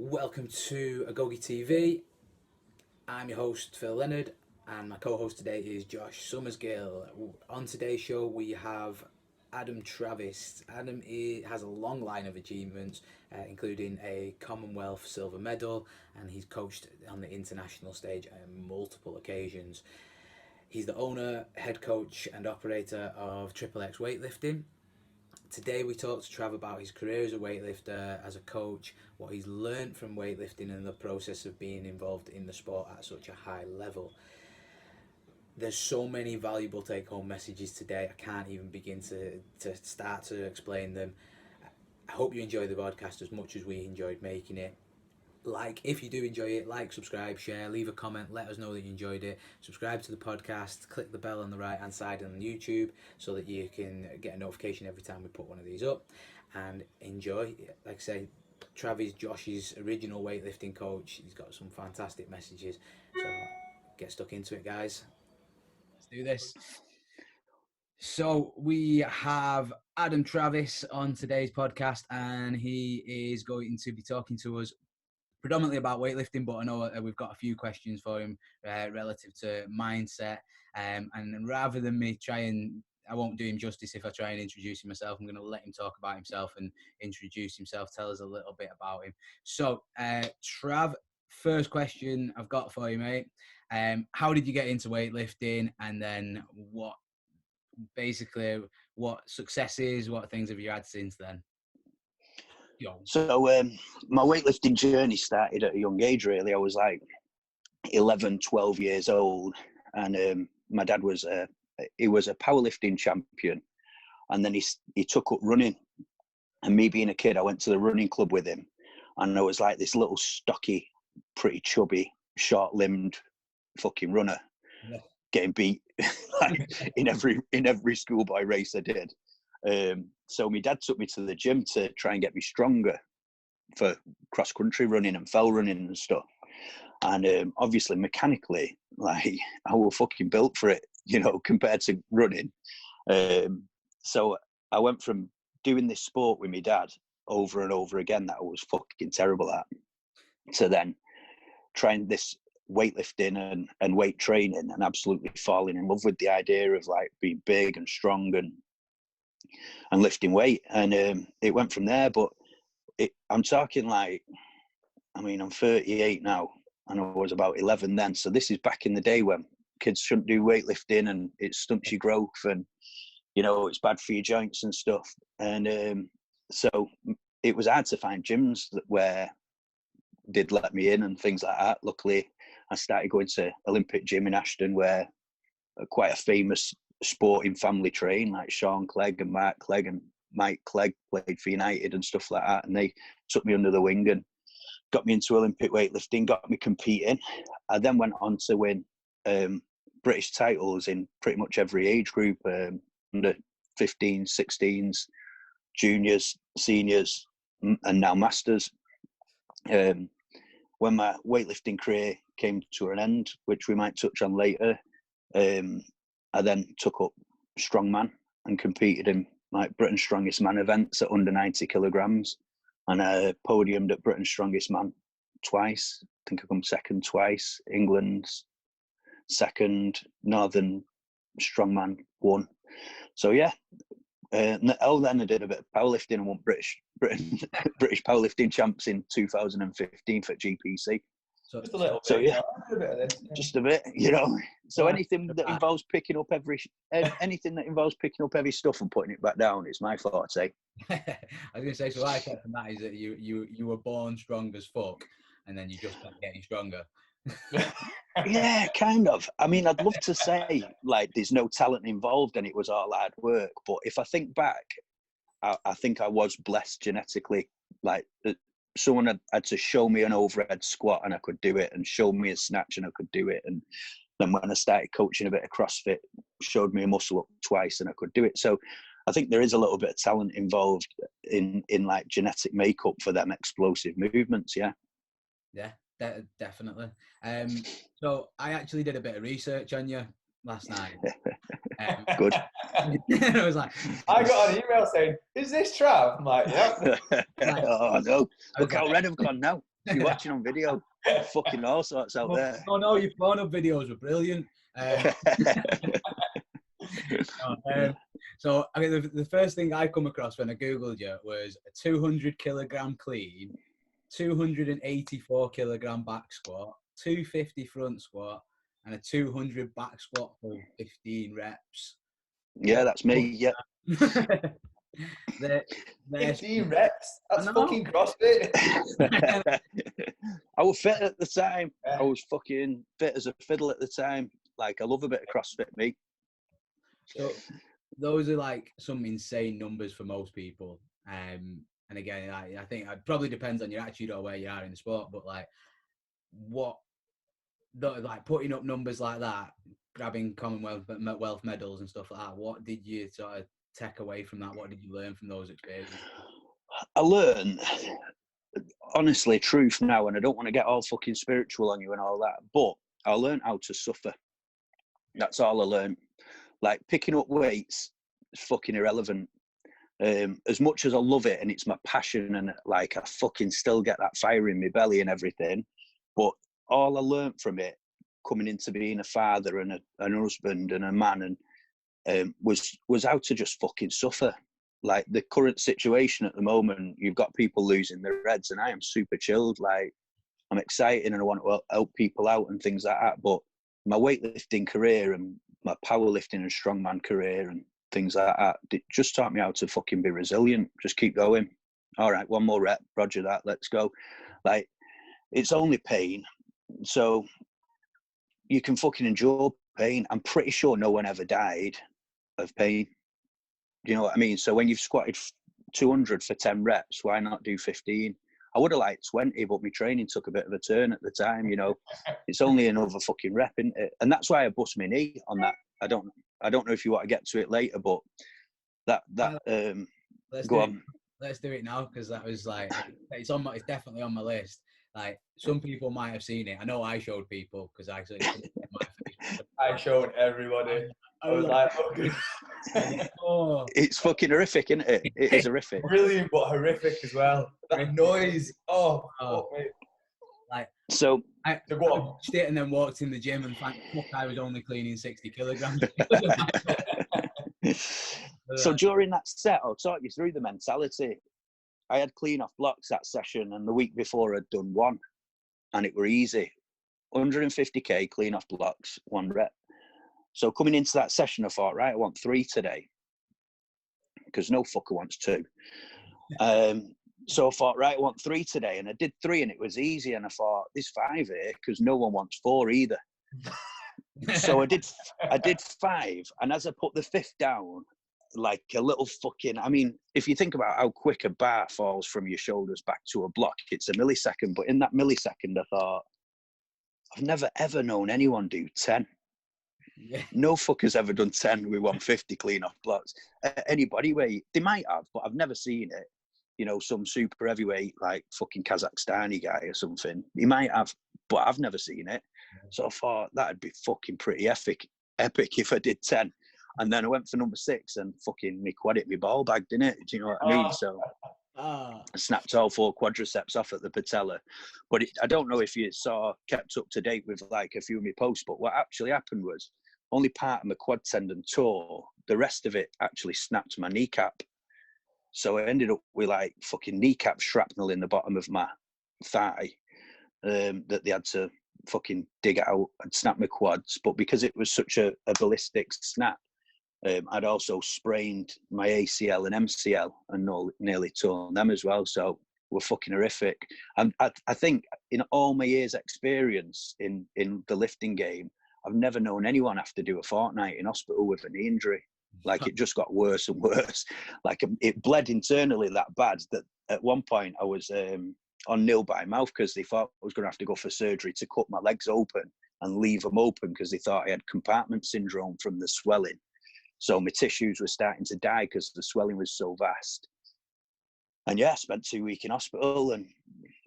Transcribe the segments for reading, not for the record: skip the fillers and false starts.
Welcome to AgogeTV. I'm your host Phil Leonard, and my co-host today is Josh Summersgill. On today's show, we have Adam Travis. Adam has a long line of achievements, including a Commonwealth silver medal, and he's coached on the international stage on multiple occasions. He's the owner, head coach, and operator of XXX Weightlifting. Today we talked to Trav about his career as a weightlifter, as a coach, what he's learned from weightlifting and the process of being involved in the sport at such a high level. There's so many valuable take-home messages today, I can't even begin to start to explain them. I hope you enjoy the podcast as much as we enjoyed making it. If you do enjoy it, subscribe, share, leave a comment, let us know that you enjoyed it. Subscribe to the podcast, click the bell on the right hand side on YouTube so that you can get a notification every time we put one of these up, and enjoy. Like I say, Trav is Josh's original weightlifting coach. He's got some fantastic messages, so get stuck into it, guys. Let's do this. So we have Adam Travis on today's podcast, and he is going to be talking to us predominantly about weightlifting, but I know we've got a few questions for him relative to mindset. And rather than me I won't do him justice if I try and introduce him myself. I'm going to let him talk about himself and introduce himself, tell us a little bit about him. So, Trav, first question I've got for you, mate. How did you get into weightlifting? And then what successes, what things have you had since then? So my weightlifting journey started at a young age, really. I was like 11, 12 years old, and my dad was a powerlifting champion, and then he took up running, and me being a kid, I went to the running club with him, and I was like this little stocky, pretty chubby, short-limbed fucking runner, getting beat in every schoolboy race I did. So my dad took me to the gym to try and get me stronger for cross-country running and fell running and stuff. And obviously mechanically, I was fucking built for it, compared to running. So I went from doing this sport with my dad over and over again that I was fucking terrible at, to then trying this weightlifting and weight training and absolutely falling in love with the idea of being big and strong and lifting weight, and it went from there. But I'm talking I'm 38 now, and I was about 11 then, so this is back in the day when kids shouldn't do weightlifting and it stunts your growth, and it's bad for your joints and stuff. And so it was hard to find gyms where they'd let me in and things like that. Luckily I started going to Olympic Gym in Ashton, where quite a famous sporting family train, like Sean Clegg and Mark Clegg, and Mike Clegg played for United and stuff like that, and they took me under the wing and got me into Olympic weightlifting, got me competing. I then went on to win British titles in pretty much every age group, under 15s, 16s, juniors, seniors, and now masters. When my weightlifting career came to an end, which we might touch on later, I then took up strongman and competed in Britain's Strongest Man events at under 90 kilograms, and I podiumed at Britain's Strongest Man twice. I think I come second twice. England's second, Northern Strongman won. So yeah. Then I did a bit of powerlifting and won British powerlifting champs in 2015 for GPC. So just a little bit. So yeah, a bit of this, yeah. Just a bit, So anything that involves picking up heavy stuff and putting it back down is my forte. I was going to say, so what I get from that is that you were born strong as fuck, and then you just kept getting stronger. Yeah, kind of. I mean, I'd love to say there's no talent involved and it was all hard work, but if I think back, I think I was blessed genetically. Someone had to show me an overhead squat and I could do it, and show me a snatch and I could do it. And then when I started coaching a bit of CrossFit, showed me a muscle up twice and I could do it. So I think there is a little bit of talent involved in genetic makeup for them explosive movements. Yeah. Yeah, definitely. So I actually did a bit of research on you last night. Good. I was like, I got an email saying, "Is this Trav?" I'm like, "Yep." Oh no! Look how red I've gone now. If you're watching on video, fucking all sorts out there. Oh no, your Pornhub videos were brilliant. So I mean, the first thing I come across when I googled you was a 200 kilogram clean, 284 kilogram back squat, 250 front squat, and a 200 back squat for 15 reps. Yeah, that's me. Yeah. 15 reps. That's fucking CrossFit. I was fit at the time. I was fucking fit as a fiddle at the time. Like, I love a bit of CrossFit, me. So those are like some insane numbers for most people. And again, I think it probably depends on your attitude or where you are in the sport. But like, like putting up numbers like that, grabbing Commonwealth medals and stuff like that. What did you sort of take away from that? What did you learn from those experiences? I learned, honestly, truth now, and I don't want to get all fucking spiritual on you and all that, but I learned how to suffer. That's all I learned. Like, picking up weights is fucking irrelevant. As much as I love it and it's my passion, and like I fucking still get that fire in my belly and everything, but all I learned from it, coming into being a father and an husband and a man, and was how to just fucking suffer. Like, the current situation at the moment, you've got people losing their heads, and I am super chilled. Like, I'm excited and I want to help people out and things like that. But my weightlifting career and my powerlifting and strongman career and things like that, it just taught me how to fucking be resilient. Just keep going. All right, one more rep, roger that, let's go. Like, it's only pain, so you can fucking endure pain. I'm pretty sure no one ever died of pain. Do you know what I mean? So when you've squatted 200 for 10 reps, why not do 15? I would have liked 20, but my training took a bit of a turn at the time, you know. It's only another fucking rep, isn't it? And that's why I bust my knee on that. I don't know if you want to get to it later, but let's do it now, because that was like, it's definitely on my list. Like, some people might have seen it. I know I showed people because I showed everybody. I was like, oh. It's fucking horrific, isn't it? It is horrific. Brilliant, but horrific as well. That noise. Oh. Fuck me. Like, so I watched it and then walked in the gym and thank fuck I was only cleaning 60 kilograms. So during that set, I'll talk you through the mentality. I had clean off blocks that session, and the week before I'd done one, and it were easy. 150k clean off blocks, 1 rep. So coming into that session, I thought, right, I want 3 today, because no fucker wants 2. So I thought, right, I want 3 today, and I did 3, and it was easy. And I thought, there's 5 here, because no one wants 4 either. So I did 5, and as I put the 5th down, like a little fucking, I mean, if you think about how quick a bar falls from your shoulders back to a block, it's a millisecond. But in that millisecond, I thought, I've never ever known anyone do 10. Yeah. No fucker's ever done 10 with 150 clean off blocks. Any body weight, they might have, but I've never seen it. You know, some super heavyweight, like fucking Kazakhstani guy or something. He might have, but I've never seen it. So I thought that'd be fucking pretty epic if I did 10. And then I went for number 6 and fucking me quad hit me ball bag, didn't it? Do you know what I mean? So I snapped all 4 quadriceps off at the patella. But I don't know if you kept up to date with like a few of my posts, but what actually happened was only part of my quad tendon tore. The rest of it actually snapped my kneecap. So I ended up with like fucking kneecap shrapnel in the bottom of my thigh that they had to fucking dig out and snap my quads. But because it was such a ballistic snap, I'd also sprained my ACL and MCL and nearly torn them as well. So we're fucking horrific. And I think in all my years' experience in the lifting game, I've never known anyone have to do a fortnight in hospital with a knee injury. Like, it just got worse and worse. Like, it bled internally that bad that at one point I was on nil by mouth because they thought I was going to have to go for surgery to cut my legs open and leave them open because they thought I had compartment syndrome from the swelling. So my tissues were starting to die because the swelling was so vast. And yeah, I spent 2 weeks in hospital and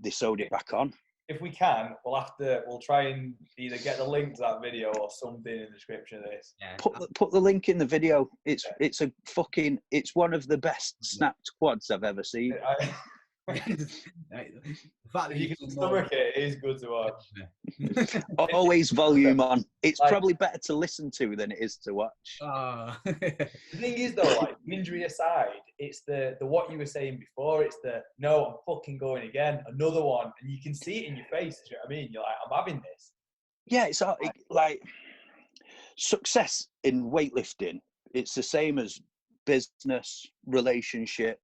they sewed it back on. If we can, we'll try and either get the link to that video or something in the description of this. Yeah. Put the link in the video. It's one of the best snapped quads I've ever seen. The fact that If you you can do stomach it, it is good to watch. Always volume on. It's Like- probably better to listen to than it is to watch. Oh. The thing is though, like injury aside, it's the what you were saying before. It's the no, I'm fucking going again, another one, and you can see it in your face. You know what I mean? You're like, I'm having this. Yeah, it's like success in weightlifting. It's the same as business, relationship,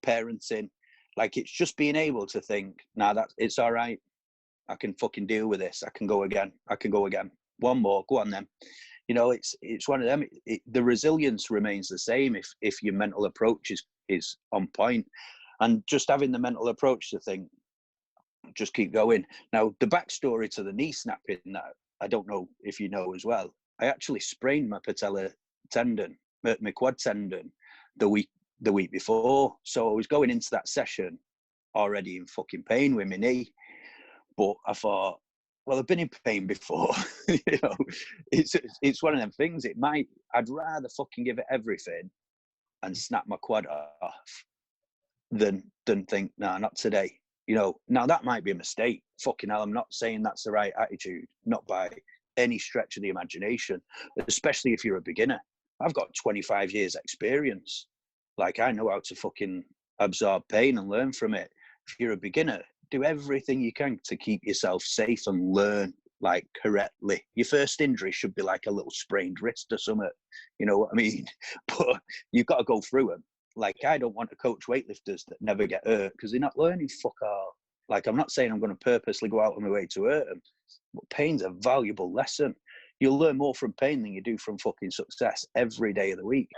parenting. Like it's just being able to think, nah, it's all right. I can fucking deal with this. I can go again. I can go again. One more, go on then. You know, it's one of them. The resilience remains the same if your mental approach is on point, and just having the mental approach to think, just keep going. Now, the backstory to the knee snapping, that I don't know if you know as well. I actually sprained my patella tendon, my quad tendon, the week before. So I was going into that session already in fucking pain with my knee. But I thought, well, I've been in pain before. You know, it's one of them things. I'd rather fucking give it everything and snap my quad off than think, nah, not today. You know, now that might be a mistake. Fucking hell, I'm not saying that's the right attitude, not by any stretch of the imagination, especially if you're a beginner. I've got 25 years experience. Like, I know how to fucking absorb pain and learn from it. If you're a beginner, do everything you can to keep yourself safe and learn like correctly. Your first injury should be like a little sprained wrist or something, you know what I mean? But you've got to go through them. Like, I don't want to coach weightlifters that never get hurt because they're not learning fuck all. Like, I'm not saying I'm going to purposely go out on my way to hurt them, but pain's a valuable lesson. You'll learn more from pain than you do from fucking success every day of the week.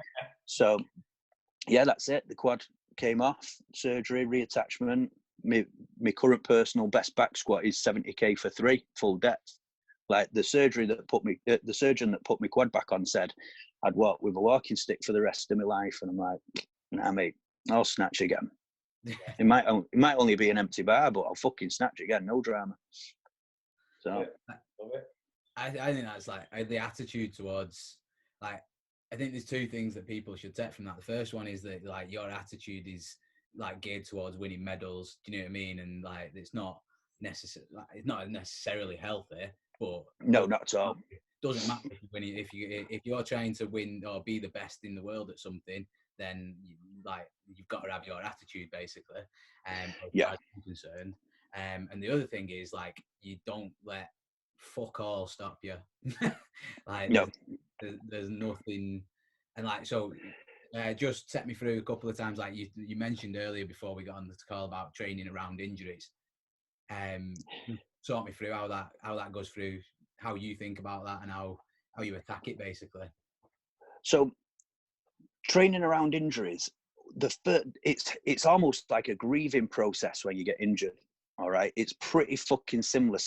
So, yeah, that's it. The quad came off, surgery, reattachment. My current personal best back squat is 70k for 3 full depth. Like the surgeon that put me quad back on said I'd walk with a walking stick for the rest of my life, and I'm like, nah, mate, I'll snatch again. It might only be an empty bar, but I'll fucking snatch again, no drama. So I think that's like the attitude towards, like, I think there's two things that people should take from that. The first one is that like your attitude is like geared towards winning medals. Do you know what I mean? And like it's not necessarily healthy, but no, not at all. Doesn't matter if you're trying to win or be the best in the world at something, then you've got to have your attitude basically. As far as I'm concerned. And the other thing is like you don't let fuck all stop you. Like no. there's nothing, and like so. Just set me through a couple of times, like you mentioned earlier before we got on the call about training around injuries. Talk me through how that goes through, how you think about that, and how you attack it, basically. So, training around injuries, it's almost like a grieving process when you get injured. All right, it's pretty fucking similar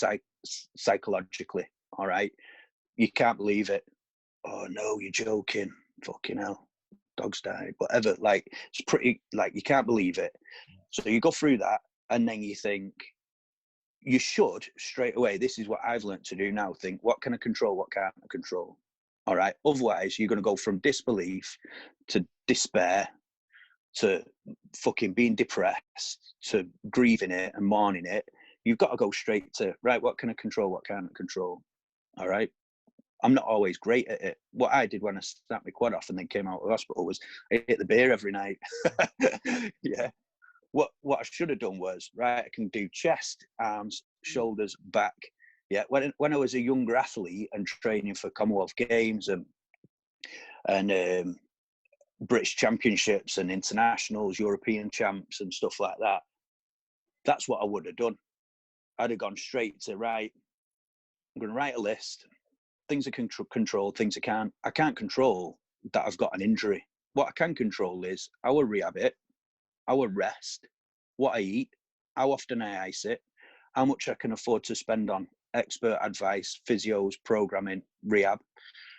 psychologically. All right, you can't believe it. Oh no, you're joking. Fucking hell. Dogs died, whatever. Like, it's pretty, like, you can't believe it. So you go through that, and then you think, you should straight away, this is what I've learned to do now, think, what can I control, what can't I control? All right. Otherwise, you're going to go from disbelief to despair to fucking being depressed to grieving it and mourning it. You've got to go straight to, right, what can I control, what can't I control? All right. I'm not always great at it. What I did when I snapped my quad off and then came out of the hospital was I hit the beer every night. Yeah. What I should have done was, right, I can do chest, arms, shoulders, back. Yeah. When I was a younger athlete and training for Commonwealth Games and British Championships and internationals, European champs and stuff like that, that's what I would have done. I'd have gone straight to, right, I'm going to write a list. Things I can control, things I can't. I can't control that I've got an injury. What I can control is I will rehab it, I will rest, what I eat, how often I ice it, how much I can afford to spend on expert advice, physios, programming, rehab.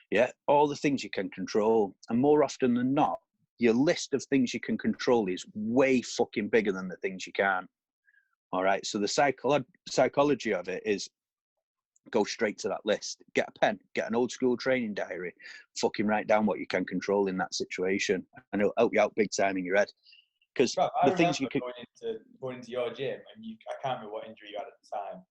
Yeah, all the things you can control. And more often than not, your list of things you can control is way fucking bigger than the things you can't. All right, so the psychology of it is, go straight to that list, get a pen, get an old school training diary, fucking write down what you can control in that situation, and it'll help you out big time in your head. Because I the things you remember could going into your gym, and I can't remember what injury you had at the time.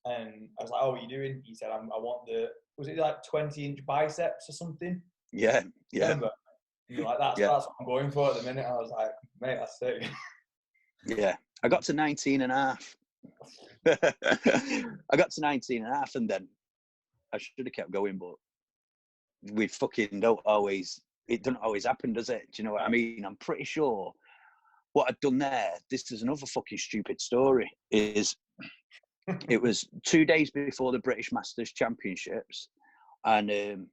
And I was like, "Oh, what are you doing?" He said, "I want was it like 20-inch biceps or something?" yeah. Remember? And you're like, that's what I'm going for at the minute. I was like, mate, that's sick. Yeah. I got to 19 and a half. I got to 19 and a half, and then I should have kept going, but we fucking don't always, it doesn't always happen, does it? Do you know what I mean? I'm pretty sure what I'd done there, this is another fucking stupid story, is it was 2 days before the British Masters Championships, and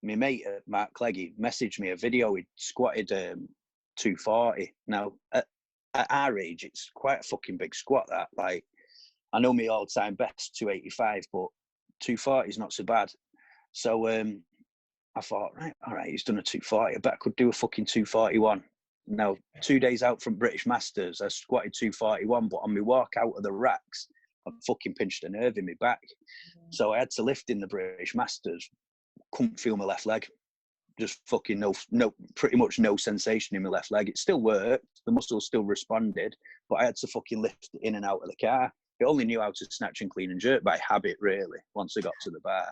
my mate, Mark Cleggy, messaged me a video. He'd squatted 240. Now, at our age, it's quite a fucking big squat, that. Like, I know my all-time best 285, but 240 is not so bad. So I thought, all right, he's done a 240. I bet I could do a fucking 241. Now, 2 days out from British Masters, I squatted 241, but on my walk out of the racks, I fucking pinched a nerve in my back. So I had to lift in the British Masters. Couldn't feel my left leg. Just fucking pretty much no sensation in my left leg. It still worked. The muscle still responded, but I had to fucking lift it in and out of the car. I only knew how to snatch and clean and jerk by habit, really, once I got to the bar.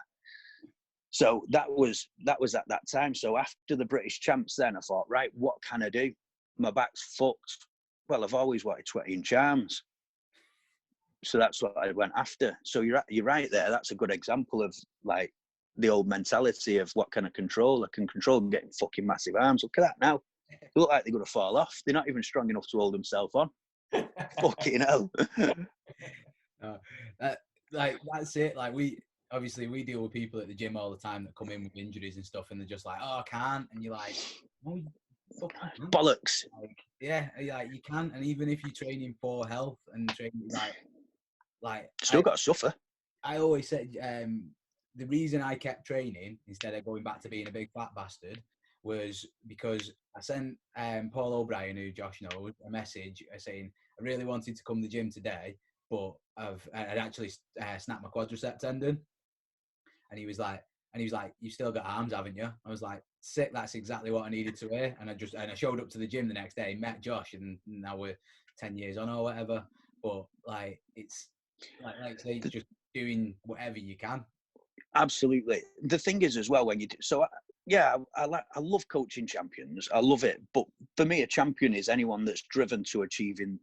So that was at that time. So after the British champs, then I thought, right, what can I do? My back's fucked. Well, I've always wanted 20-inch arms. So that's what I went after. So you're right there. That's a good example of, like, the old mentality of what can I control? I can control getting fucking massive arms. Look at that now. They look like they're going to fall off. They're not even strong enough to hold themselves on. Fucking hell. That's it. Like, we deal with people at the gym all the time that come in with injuries and stuff, and they're just like, "Oh, I can't," and you're like, "Oh, you fucking bollocks." Like, yeah, like, you can, and even if you're training for health and training like still got to suffer. I always said, the reason I kept training instead of going back to being a big fat bastard was because I sent Paul O'Brien, who Josh knows, a message saying I really wanted to come to the gym today, but I'd actually snapped my quadricep tendon, and he was like, "You've still got arms, haven't you?" I was like, "Sick, that's exactly what I needed to hear." And I showed up to the gym the next day, met Josh, and now we're 10 years on or whatever. But like, it's like I say, it's just doing whatever you can. Absolutely. The thing is, as well, when you do so, I love coaching champions. I love it. But for me, a champion is anyone that's driven to achieving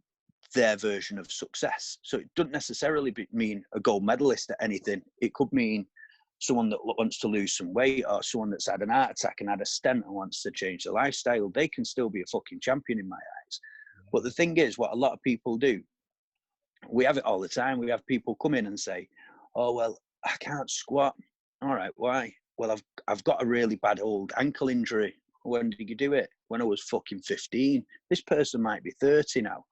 their version of success. So it doesn't necessarily mean a gold medalist at anything. It could mean someone that wants to lose some weight, or someone that's had an heart attack and had a stent and wants to change their lifestyle. They can still be a fucking champion in my eyes. But the thing is, what a lot of people do, we have it all the time. We have people come in and say, "Oh, well, I can't squat." All right, why? Well, I've got a really bad old ankle injury. When did you do it? When I was fucking 15. This person might be 30 now.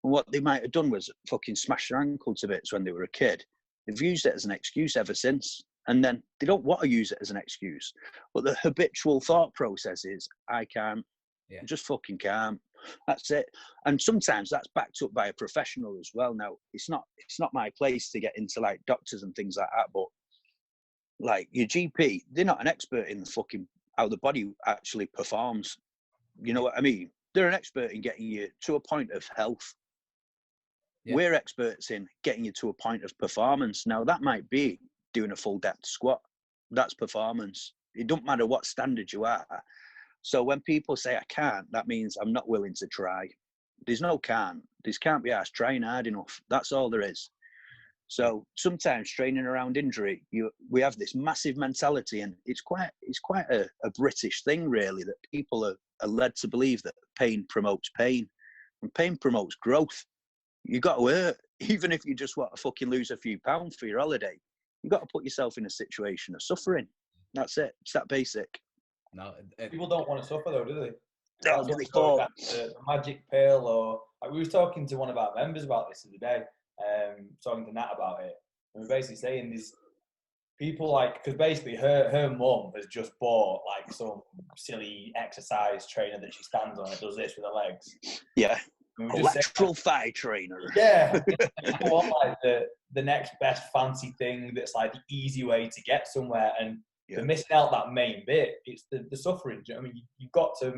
And what they might have done was fucking smash their ankle to bits when they were a kid. They've used it as an excuse ever since. And then they don't want to use it as an excuse. But the habitual thought process is, I can't. I just fucking can't. That's it. And sometimes that's backed up by a professional as well. Now, it's not my place to get into, like, doctors and things like that, but like your GP, they're not an expert in the fucking how the body actually performs. You know what I mean? They're an expert in getting you to a point of health. Yeah. We're experts in getting you to a point of performance. Now, that might be doing a full depth squat. That's performance. It don't matter what standard you are. So when people say I can't, that means I'm not willing to try. There's no can't. There can't be asked trying hard enough. That's all there is. So sometimes training around injury, we have this massive mentality, and it's quite a British thing, really, that people are led to believe that pain promotes pain, and pain promotes growth. You got to hurt, even if you just want to fucking lose a few pounds for your holiday. You got to put yourself in a situation of suffering. That's it. It's that basic. No, people don't want to suffer, though, do they? No, That's the magic pill, or like, we were talking to one of our members about this the other day. Talking to Nat about it, and we're basically saying these people, like, because basically her mum has just bought like some silly exercise trainer that she stands on and does this with her legs. Yeah, electrical thigh trainer. Yeah, people want like the next best fancy thing that's like the easy way to get somewhere, and they're missing out that main bit. It's the suffering. I mean, you've got to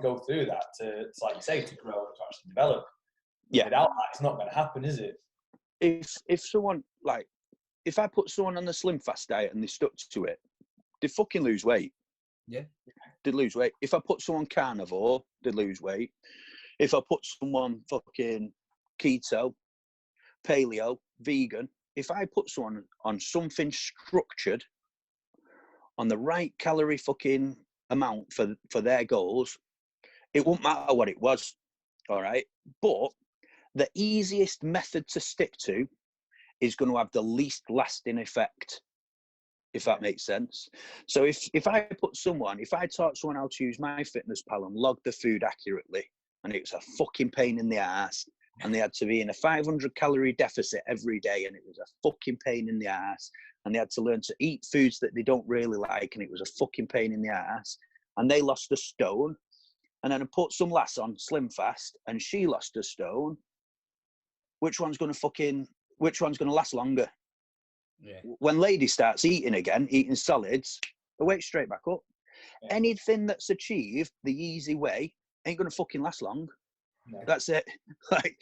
go through that to like you say, to grow and to actually develop. Yeah. Without that, it's not going to happen, is it? If someone, like, if I put someone on the slim fast diet and they stuck to it, they fucking lose weight. Yeah. They'd lose weight. If I put someone carnivore, they'd lose weight. If I put someone fucking keto, paleo, vegan, if I put someone on something structured, on the right calorie fucking amount for their goals, it won't matter what it was, all right? But the easiest method to stick to is going to have the least lasting effect, if that makes sense. So if I taught someone how to use MyFitnessPal and log the food accurately, and it was a fucking pain in the ass, and they had to be in a 500 calorie deficit every day, and it was a fucking pain in the ass, and they had to learn to eat foods that they don't really like, and it was a fucking pain in the ass, and they lost a stone, and then I put some lass on Slim Fast, and she lost a stone. Which one's going to last longer? Yeah. When lady starts eating again, eating solids, the weight's straight back up. Yeah. Anything that's achieved the easy way ain't going to fucking last long. No. That's it. Like,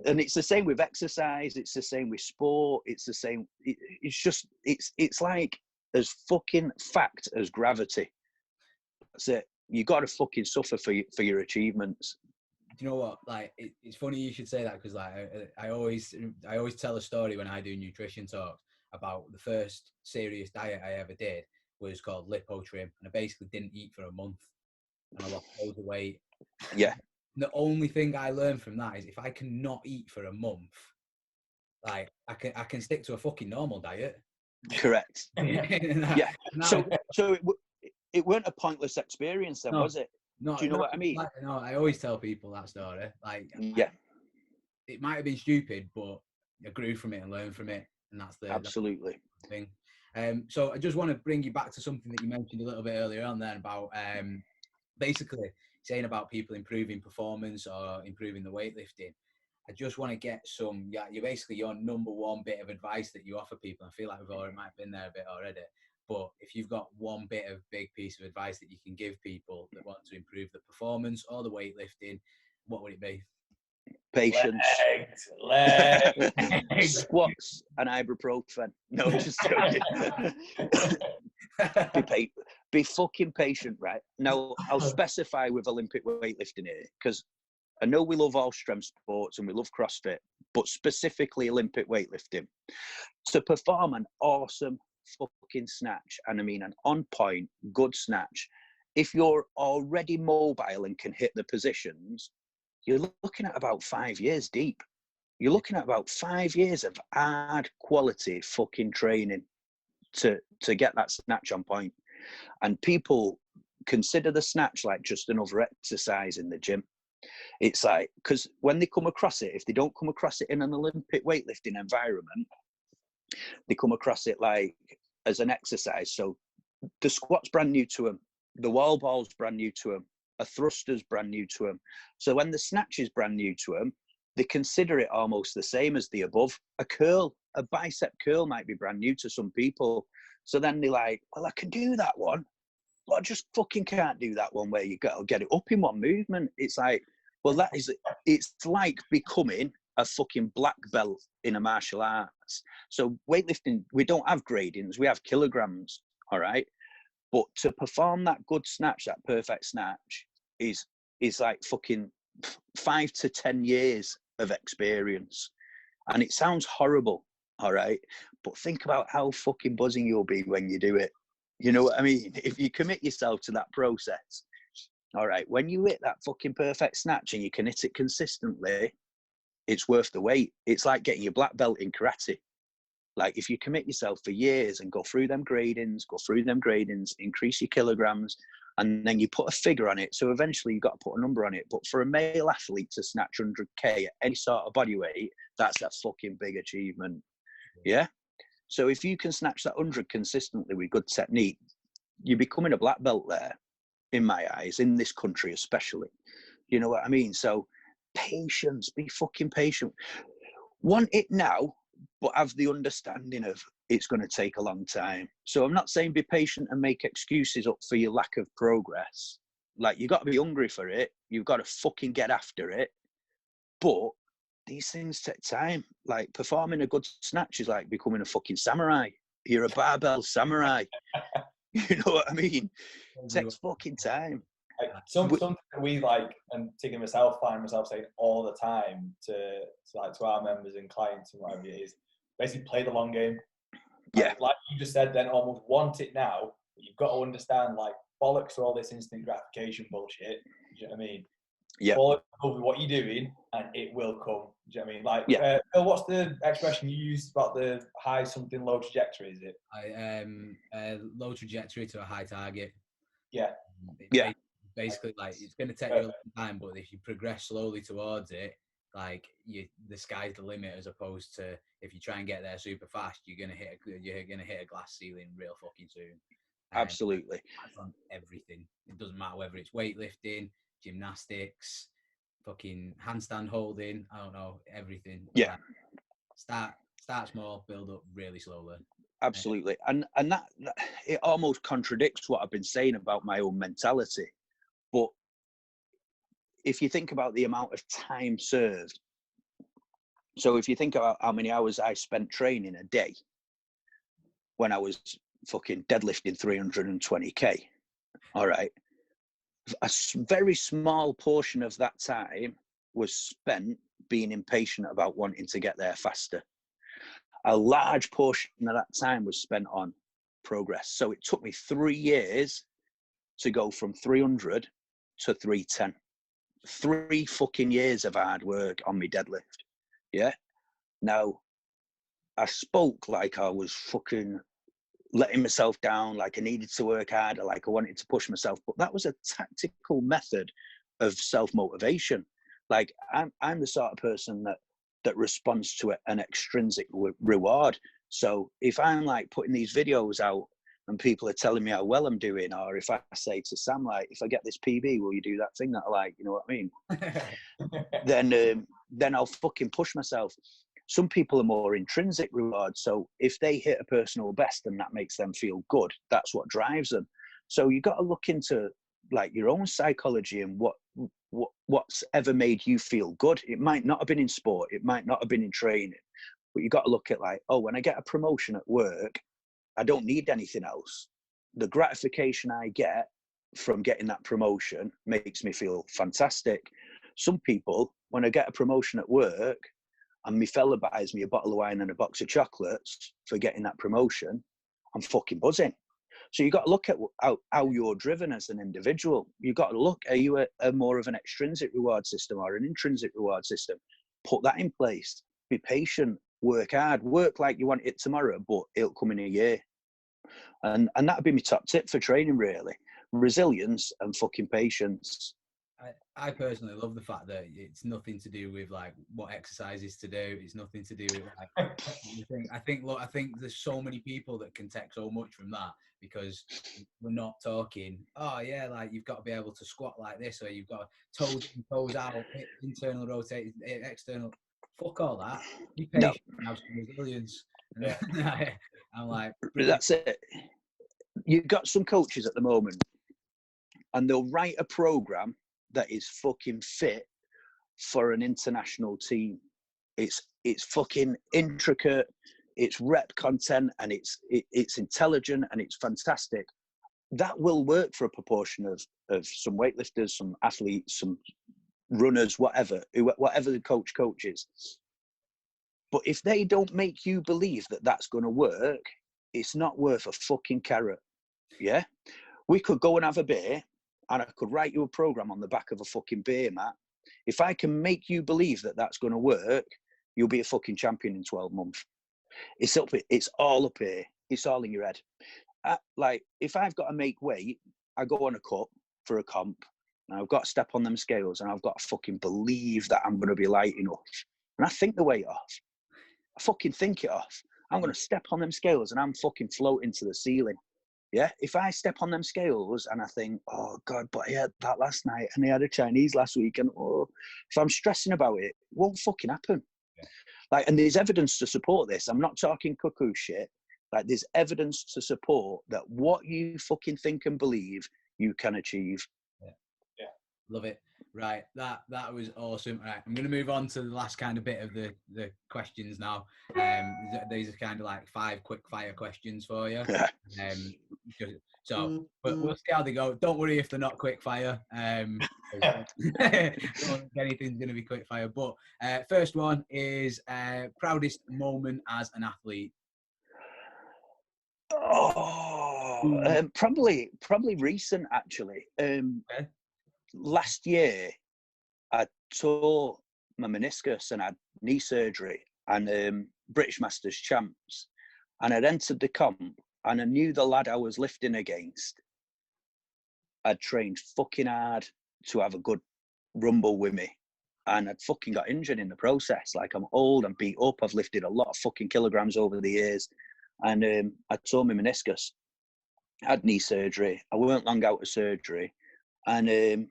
and it's the same with exercise. It's the same with sport. It's the same. It's like as fucking fact as gravity. That's it. You got to fucking suffer for your achievements. Do you know what? Like, it's funny you should say that, because like I always tell a story when I do nutrition talks about the first serious diet I ever did was called lipo trim, and I basically didn't eat for a month, and I lost loads of weight. Yeah. The only thing I learned from that is if I cannot eat for a month, like I can stick to a fucking normal diet. Correct. Yeah. So it weren't a pointless experience then, was it? No, do you know what I mean? No, I always tell people that story. Like, yeah, it might have been stupid, but I grew from it and learned from it, and that's the absolutely thing. So I just want to bring you back to something that you mentioned a little bit earlier on then about basically saying about people improving performance or improving the weightlifting. I just want to get you're basically your number one bit of advice that you offer people. I feel like might have been there a bit already. But if you've got one big piece of advice that you can give people that want to improve the performance or the weightlifting, what would it be? Patience. Legs. Squats and ibuprofen. No, just joking. Be fucking patient, right? Now, I'll specify with Olympic weightlifting here, because I know we love all strength sports and we love CrossFit, but specifically Olympic weightlifting. To perform an awesome fucking snatch, and I mean an on point good snatch, if you're already mobile and can hit the positions, you're looking at about 5 years deep. You're looking at about 5 years of hard quality fucking training to get that snatch on point. And people consider the snatch like just another exercise in the gym. It's like, because when they come across it, if they don't come across it in an Olympic weightlifting environment, they come across it like as an exercise. So the squat's brand new to them, the wall ball's brand new to them, a thruster's brand new to them. So when the snatch is brand new to them, they consider it almost the same as the above. A bicep curl might be brand new to some people. So then they're like, well, I can do that one, but I just fucking can't do that one where you got to get it up in one movement. It's like, well, it's like becoming a fucking black belt in a martial arts. So weightlifting, we don't have gradings, we have kilograms, all right? But to perform that good snatch, that perfect snatch, is like fucking 5 to 10 years of experience. And it sounds horrible, all right? But think about how fucking buzzing you'll be when you do it. You know what I mean? If you commit yourself to that process, all right, when you hit that fucking perfect snatch and you can hit it consistently, it's worth the wait. It's like getting your black belt in karate. Like, if you commit yourself for years and go through them gradings, increase your kilograms, and then you put a figure on it. So eventually you've got to put a number on it. But for a male athlete to snatch 100K at any sort of body weight, that's a fucking big achievement. Yeah? So if you can snatch that 100 consistently with good technique, you're becoming a black belt there, in my eyes, in this country especially. You know what I mean? So patience, be fucking patient. Want it now, but have the understanding of it's going to take a long time. So I'm not saying be patient and make excuses up for your lack of progress. Like, you got to be hungry for it. You've got to fucking get after it. But these things take time. Like, performing a good snatch is like becoming a fucking samurai. You're a barbell samurai. You know what I mean? It takes fucking time. Like, something that we like, and taking myself, find myself saying all the time to our members and clients and whatever it is, basically play the long game. Yeah. Like you just said, then almost want it now, but you've got to understand, like, bollocks to all this instant gratification bullshit. Do you know what I mean? Yeah. Fall over what you're doing, and it will come. Do you know what I mean? Like, yeah. Phil, what's the expression you used about the high something low trajectory? Is it? Low trajectory to a high target. Yeah. Yeah. Basically, like, it's going to take you a long time, but if you progress slowly towards it, like, the sky's the limit, as opposed to if you try and get there super fast, you're gonna hit a glass ceiling real fucking soon. Absolutely. That's on everything. It doesn't matter whether it's weightlifting, gymnastics, fucking handstand holding. I don't know, everything. Yeah. Like, start small, build up really slowly. Absolutely. And that it almost contradicts what I've been saying about my own mentality. But if you think about the amount of time served, so if you think about how many hours I spent training a day when I was fucking deadlifting 320k, all right, a very small portion of that time was spent being impatient about wanting to get there faster. A large portion of that time was spent on progress. So it took me 3 years to go from 300 to 310. 3 fucking years of hard work on my deadlift. Yeah. Now, I spoke like I was fucking letting myself down, like I needed to work harder, like I wanted to push myself. But that was a tactical method of self-motivation. Like, I'm the sort of person that responds to an extrinsic reward. So if I'm like putting these videos out and people are telling me how well I'm doing, or if I say to Sam, like, if I get this PB, will you do that thing that I like? You know what I mean? Then I'll fucking push myself. Some people are more intrinsic rewards. So if they hit a personal best and that makes them feel good, that's what drives them. So you got to look into like your own psychology and what's ever made you feel good. It might not have been in sport, it might not have been in training, but you got to look at like, oh, when I get a promotion at work, I don't need anything else. The gratification I get from getting that promotion makes me feel fantastic. Some people, when I get a promotion at work and my fella buys me a bottle of wine and a box of chocolates for getting that promotion, I'm fucking buzzing. So you got to look at how you're driven as an individual. You got to look, are you a more of an extrinsic reward system or an intrinsic reward system? Put that in place. Be patient, work hard, work like you want it tomorrow, but it'll come in a year. And that'd be my top tip for training, really. Resilience and fucking patience. I personally love the fact that it's nothing to do with like what exercises to do. It's nothing to do with like. I think there's so many people that can take so much from that, because we're not talking. Oh yeah, like you've got to be able to squat like this, or you've got toes out, internal rotate, external. Fuck all that. Be patient and have some resilience. Yeah. I'm like, that's it. You've got some coaches at the moment, and they'll write a program that is fucking fit for an international team. It's fucking intricate, it's rep content, and it's intelligent and it's fantastic. That will work for a proportion of some weightlifters, some athletes, some runners, whatever the coach coaches. But if they don't make you believe that that's going to work, it's not worth a fucking carrot. Yeah, we could go and have a beer, and I could write you a program on the back of a fucking beer mat. If I can make you believe that that's going to work, you'll be a fucking champion in 12 months. It's all up here. It's all in your head. Like, if I've got to make weight, I go on a cup for a comp, and I've got to step on them scales, and I've got to fucking believe that I'm going to be light enough. And I think the weight off. I fucking think it off. I'm going to step on them scales, and I'm fucking floating to the ceiling. Yeah, if I step on them scales and I think, oh God, but I had that last night and I had a Chinese last week, and if I'm stressing about it, it won't fucking happen. Yeah. Like, and there's evidence to support this. I'm not talking cuckoo shit. Like, there's evidence to support that what you fucking think and believe, you can achieve. Yeah. Love it. Right, that was awesome. Right, I'm going to move on to the last kind of bit of the questions now. These are kind of like 5 quick fire questions for you. But we'll see how they go. Don't worry if they're not quick fire. Don't think anything's going to be quick fire. But first one is proudest moment as an athlete. Probably recent, actually. Okay. Last year, I tore my meniscus and had knee surgery and British Masters champs. And I'd entered the comp and I knew the lad I was lifting against. I'd trained fucking hard to have a good rumble with me. And I'd fucking got injured in the process. Like, I'm old, I'm beat up, I've lifted a lot of fucking kilograms over the years. And I tore my meniscus. I had knee surgery. I weren't long out of surgery. And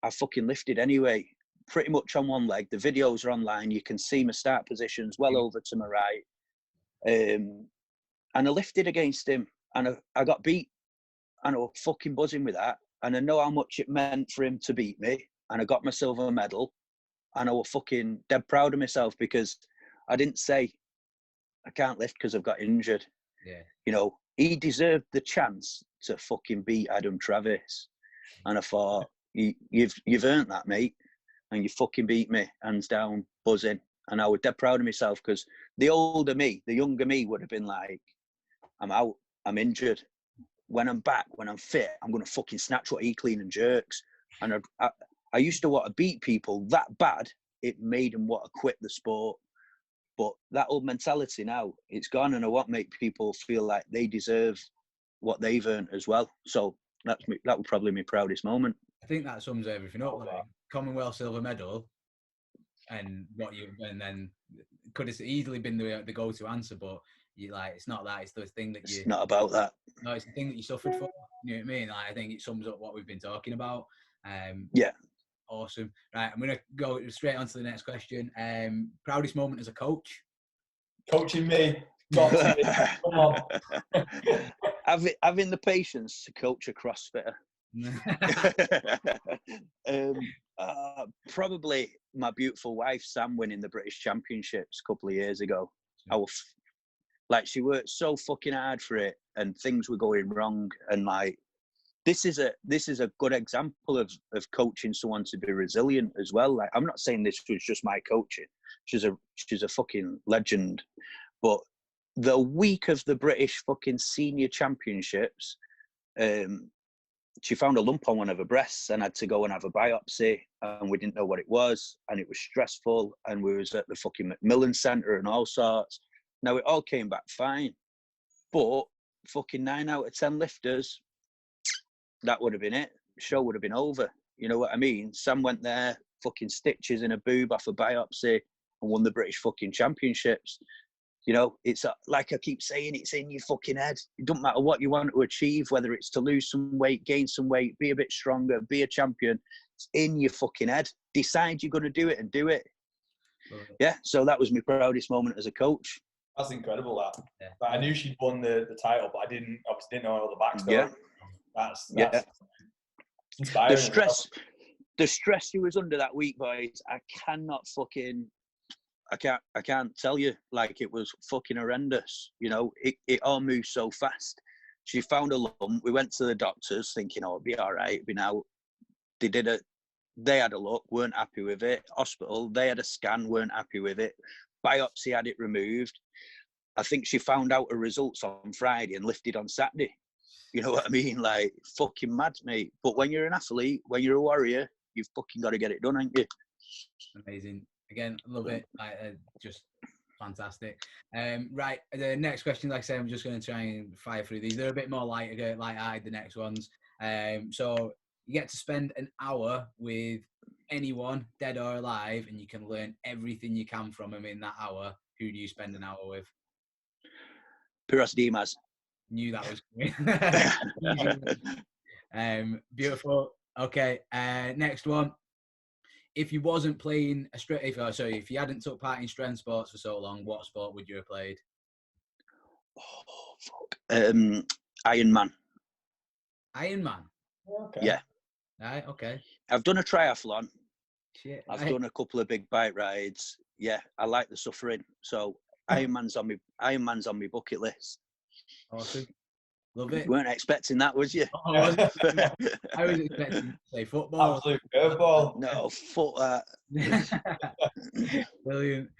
I fucking lifted anyway, pretty much on one leg. The videos are online. You can see my start positions well over to my right. And I lifted against him and I got beat. And I was fucking buzzing with that. And I know how much it meant for him to beat me. And I got my silver medal. And I was fucking dead proud of myself because I didn't say I can't lift because I've got injured. Yeah. You know, he deserved the chance to fucking beat Adam Travis. And I thought, you've earned that, mate. And you fucking beat me, hands down, buzzing. And I was dead proud of myself because the older me, the younger me would have been like, I'm out, I'm injured. When I'm back, when I'm fit, I'm going to fucking snatch what he clean and jerks. And I used to want to beat people that bad, it made them want to quit the sport. But that old mentality now, it's gone, and I want to make people feel like they deserve what they've earned as well. So that would probably be my proudest moment. I think that sums everything up. Like, Commonwealth silver medal, and then could have easily been the go-to answer, but it's not that. It's the thing that It's not about that. No, it's the thing that you suffered for. You know what I mean? Like, I think it sums up what we've been talking about. Yeah. Awesome. Right, I'm going to go straight on to the next question. Proudest moment as a coach? Coaching me. Come on. Having the patience to coach a CrossFitter. Probably my beautiful wife, Sam, winning the British Championships a couple of years ago. I was like, she worked so fucking hard for it and things were going wrong. And like, this is a good example of coaching someone to be resilient as well. Like, I'm not saying this was just my coaching. She's a fucking legend. But the week of the British fucking senior championships, she found a lump on one of her breasts and had to go and have a biopsy, and we didn't know what it was, and it was stressful, and we was at the fucking Macmillan Centre and all sorts. Now, it all came back fine, but fucking 9 out of 10 lifters, that would have been it. The show would have been over. You know what I mean? Sam went there, fucking stitches in a boob off a biopsy, and won the British fucking championships. You know, it's like I keep saying, it's in your fucking head. It doesn't matter what you want to achieve, whether it's to lose some weight, gain some weight, be a bit stronger, be a champion. It's in your fucking head. Decide you're going to do it and do it. Yeah, so that was my proudest moment as a coach. That's incredible, that. Yeah. Like, I knew she'd won the title, but I obviously didn't know all the backstory. Yeah. That's inspiring. The stress she was under that week, boys, I can't tell you. Like, it was fucking horrendous. You know, it all moved so fast. She found a lump. We went to the doctors thinking, oh, it'll be all right. It'll be now. They had a look, weren't happy with it. Hospital, they had a scan, weren't happy with it. Biopsy had it removed. I think she found out her results on Friday and lifted on Saturday. You know what I mean? Like, fucking mad, mate. But when you're an athlete, when you're a warrior, you've fucking got to get it done, ain't you? Amazing. Again, love it. Just fantastic. Right, the next question, like I said, I'm just going to try and fire through these. They're a bit more light-eyed, the next ones. So you get to spend an hour with anyone, dead or alive, and you can learn everything you can from them in that hour. Who do you spend an hour with? Piros Dimas. Knew that was coming. Beautiful. Okay, next one. If you wasn't playing if you hadn't took part in strength sports for so long, what sport would you have played? Oh, Iron Man. Iron Man. Okay. Yeah. Right. Okay. I've done a triathlon. Shit. I've done a couple of big bike rides. Yeah, I like the suffering. So Ironman's on my bucket list. Awesome. Love it. You weren't expecting that, was you? I wasn't. I was expecting to say football. Absolute curveball. No, fuck that. Brilliant.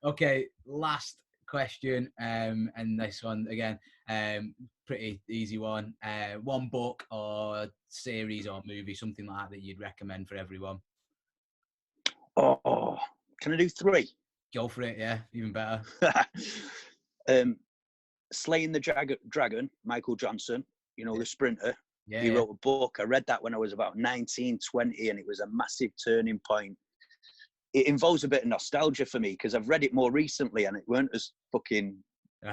Okay, last question, and this one again, pretty easy one. One book or series or movie, something like that you'd recommend for everyone. Oh, can I do 3? Go for it. Yeah, even better. Slaying the Dragon, Michael Johnson, you know, the sprinter. Yeah. He wrote a book. I read that when I was about 19, 20, and it was a massive turning point. It involves a bit of nostalgia for me because I've read it more recently and it weren't as fucking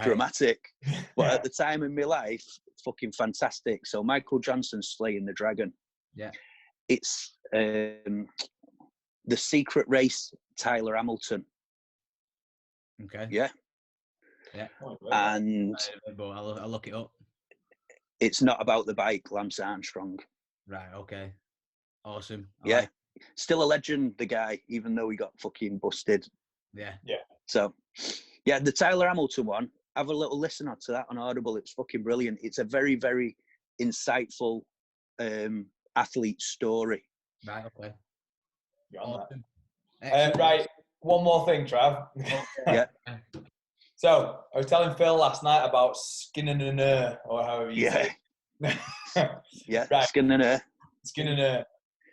dramatic. But at the time in my life, fucking fantastic. So Michael Johnson's Slaying the Dragon. Yeah. It's The Secret Race, Tyler Hamilton. Okay. Yeah. Yeah. And I'll look it up. It's Not About the Bike, Lance Armstrong. Right. Okay. Awesome. Yeah. Still a legend, the guy, even though he got fucking busted. Yeah. Yeah. So, yeah, the Tyler Hamilton one, have a little listen to that on Audible. It's fucking brilliant. It's a very, very insightful athlete story. Right. Okay. Awesome. Right. One more thing, Trav. Yeah. So, I was telling Phil last night about skin and an or however you say it. Yeah, right. Skin and her.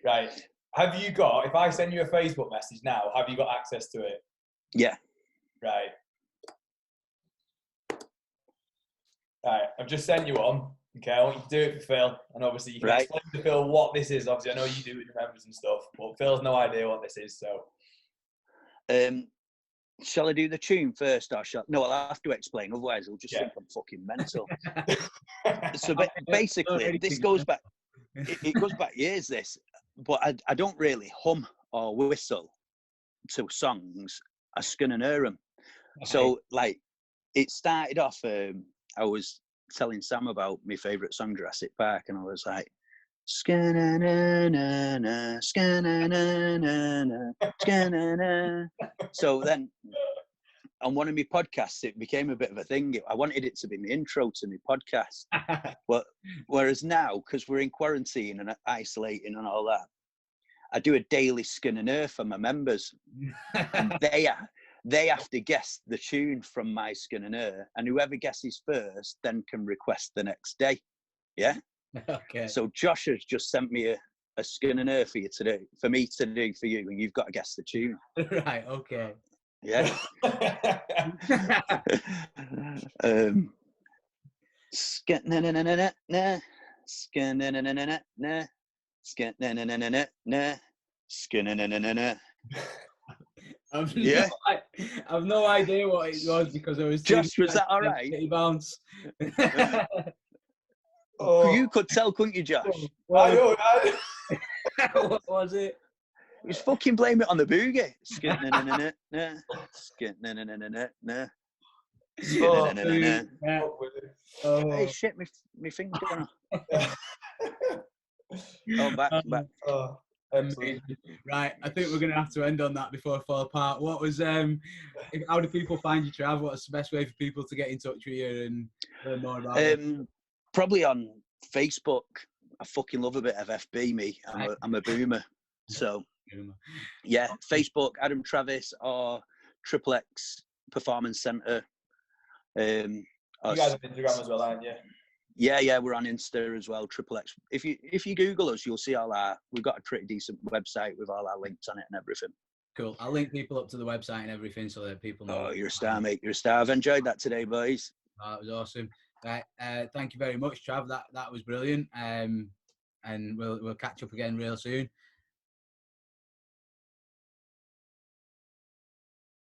Right. Have you got, if I send you a Facebook message now, have you got access to it? Yeah. Right. Right. I've just sent you one. Okay, I want you to do it for Phil. And obviously you can explain to Phil what this is. Obviously, I know you do it with your members and stuff, but Phil's no idea what this is, so. Shall I do the tune first or shall... No, I'll have to explain, otherwise he'll just think I'm fucking mental. So basically, this goes back, it goes back years, this, but I don't really hum or whistle to songs. I skin and hear them. Okay. So, like, it started off, I was telling Sam about my favourite song, Jurassic Park, and I was like, scan-na-na-na-na, scan-na-na-na-na, scan-na-na. So then, on one of my podcasts, it became a bit of a thing. I wanted it to be my intro to my podcast. But whereas now, because we're in quarantine and isolating and all that, I do a daily skin and ear for my members. And they have to guess the tune from my skin and ear. And whoever guesses first then can request the next day. Yeah? Okay. So Josh has just sent me a skin and ear for you to do, for me to do for you, and you've got to guess the tune. Right, okay. Yeah. Skin na na na na na, skin na na na na na, skin na na na na na na, skin na na na na na. I've no idea what it was because I was. Josh, was that all right? Bounce. You could tell, couldn't you, Josh? I know. What was it? He's fucking blame it on the boogie. Skin na na na na na, skin na na na na na na. Hey, shit, my finger. Back. Right, I think we're going to have to end on that before I fall apart. What was, how do people find you, Trav? What's the best way for people to get in touch with you and learn more about it? Probably on Facebook. I fucking love a bit of FB, me. I'm a boomer. So, yeah, Facebook, Adam Travis or Triple X Performance Centre. You guys have Instagram as well, aren't you? Yeah, we're on Insta as well, Triple X. If you Google us, you'll see we've got a pretty decent website with all our links on it and everything. Cool. I'll link people up to the website and everything so that people know. Oh, you're a star, mate. You're a star. I've enjoyed that today, boys. Oh, it was awesome. Right, thank you very much, Trav. That was brilliant. And we'll catch up again real soon.